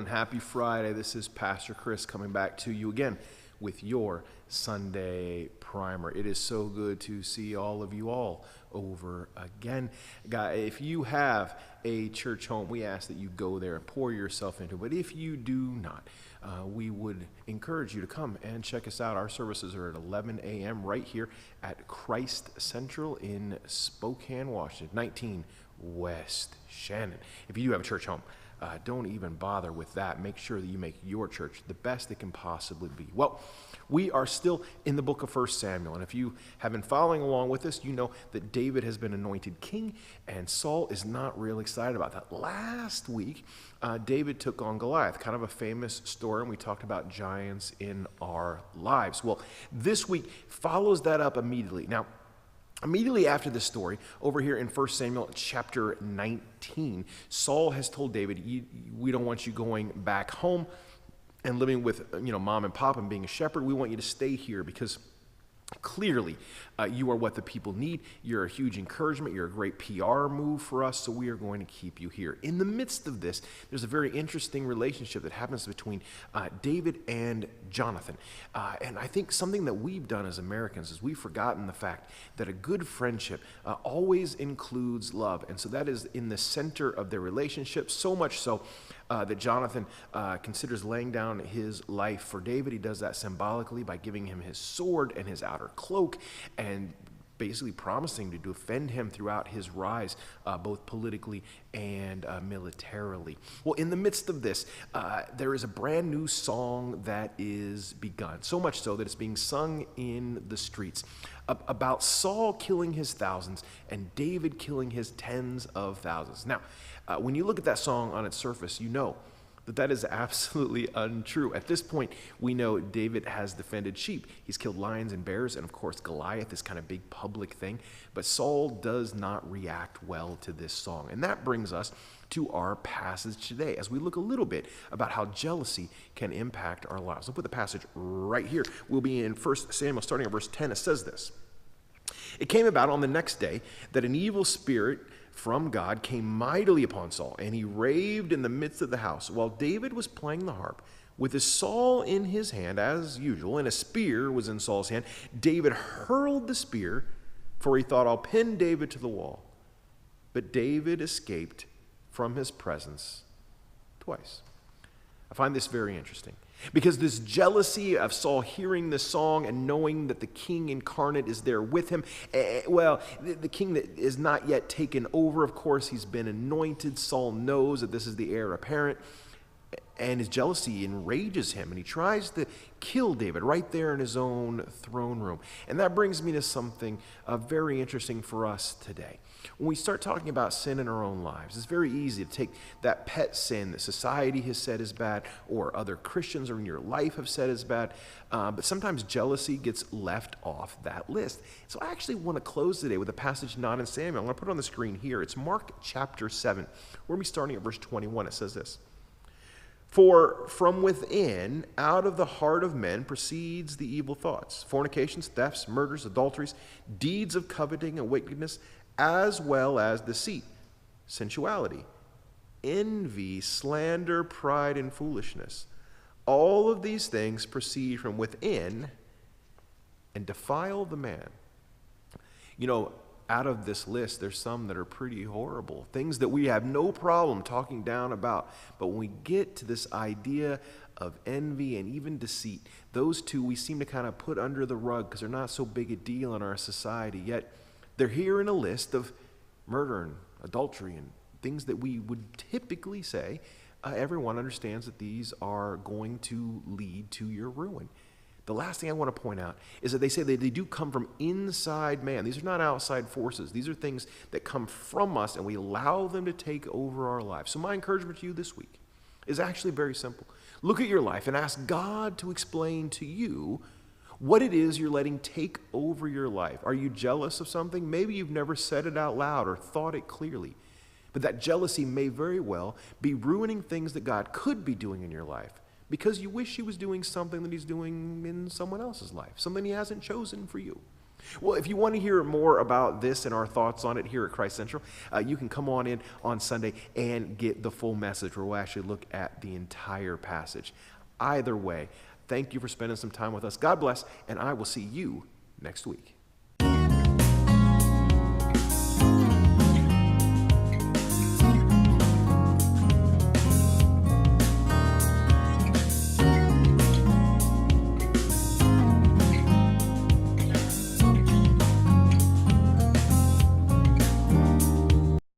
everyone. Happy Friday. This is Pastor Chris coming back to you again with your Sunday primer. It is so good to see all of you all over again. Guys, if you have a church home, we ask that you go there and pour yourself into it. But if you do not, we would encourage you to come and check us out. Our services are at 11 a.m. right here at Christ Central in Spokane, Washington, 19 West Shannon. If you do have a church home, don't even bother with that. Make sure that you make your church the best it can possibly be. Well, we are still in the book of 1 Samuel, and if you have been following along with us, you know that David has been anointed king, and Saul is not real excited about that. Last week, David took on Goliath, kind of a famous story, and we talked about giants in our lives. Well, this week follows that up immediately. Now, immediately after this story, over here in 1 Samuel chapter 19, Saul has told David, we don't want you going back home and living with mom and pop and being a shepherd. We want you to stay here because clearly you are what the people need. You're a huge encouragement. You're a great PR move for us, so we are going to keep you here. In the midst of this, there's a very interesting relationship that happens between David and Jonathan. And I think something that we've done as Americans is we've forgotten the fact that a good friendship always includes love. And so that is in the center of their relationship, so much so that Jonathan considers laying down his life for David. He does that symbolically by giving him his sword and his outer cloak and basically promising to defend him throughout his rise, both politically and militarily. Well, in the midst of this, there is a brand new song that is begun, so much so that it's being sung in the streets about Saul killing his thousands and David killing his tens of thousands. Now, when you look at that song on its surface, you know that is absolutely untrue. At this point, we know David has defended sheep. He's killed lions and bears, and of course, Goliath, this kind of big public thing. But Saul does not react well to this song. And that brings us to our passage today, as we look a little bit about how jealousy can impact our lives. I'll put the passage right here. We'll be in 1 Samuel, starting at verse 10. It says this: "It came about on the next day that an evil spirit from God came mightily upon Saul, and he raved in the midst of the house. While David was playing the harp, with his saw in his hand, as usual, and a spear was in Saul's hand, David hurled the spear, for he thought, I'll pin David to the wall. But David escaped from his presence twice." I find this very interesting, because this jealousy of Saul hearing this song and knowing that the king incarnate is there with him, the king that is not yet taken over, of course, he's been anointed. Saul knows that this is the heir apparent, and his jealousy enrages him, and he tries to kill David right there in his own throne room. And that brings me to something very interesting for us today. When we start talking about sin in our own lives, it's very easy to take that pet sin that society has said is bad, or other Christians or in your life have said is bad, but sometimes jealousy gets left off that list. So I actually want to close today with a passage not in Samuel. I'm going to put it on the screen here. It's Mark chapter 7. We're going to be starting at verse 21. It says this: "For from within, out of the heart of men, proceeds the evil thoughts, fornications, thefts, murders, adulteries, deeds of coveting and wickedness, as well as deceit, sensuality, envy, slander, pride, and foolishness. All of these things proceed from within and defile the man." Out of this list, there's some that are pretty horrible, things that we have no problem talking down about. But when we get to this idea of envy and even deceit, those two we seem to kind of put under the rug because they're not so big a deal in our society, yet they're here in a list of murder and adultery and things that we would typically say everyone understands that these are going to lead to your ruin. The last thing I want to point out is that they say that they do come from inside man. These are not outside forces. These are things that come from us, and we allow them to take over our lives. So my encouragement to you this week is actually very simple. Look at your life and ask God to explain to you what it is you're letting take over your life. Are you jealous of something? Maybe you've never said it out loud or thought it clearly. But that jealousy may very well be ruining things that God could be doing in your life, because you wish he was doing something that he's doing in someone else's life, something he hasn't chosen for you. Well, if you want to hear more about this and our thoughts on it here at Christ Central, you can come on in on Sunday and get the full message where we'll actually look at the entire passage. Either way, thank you for spending some time with us. God bless, and I will see you next week.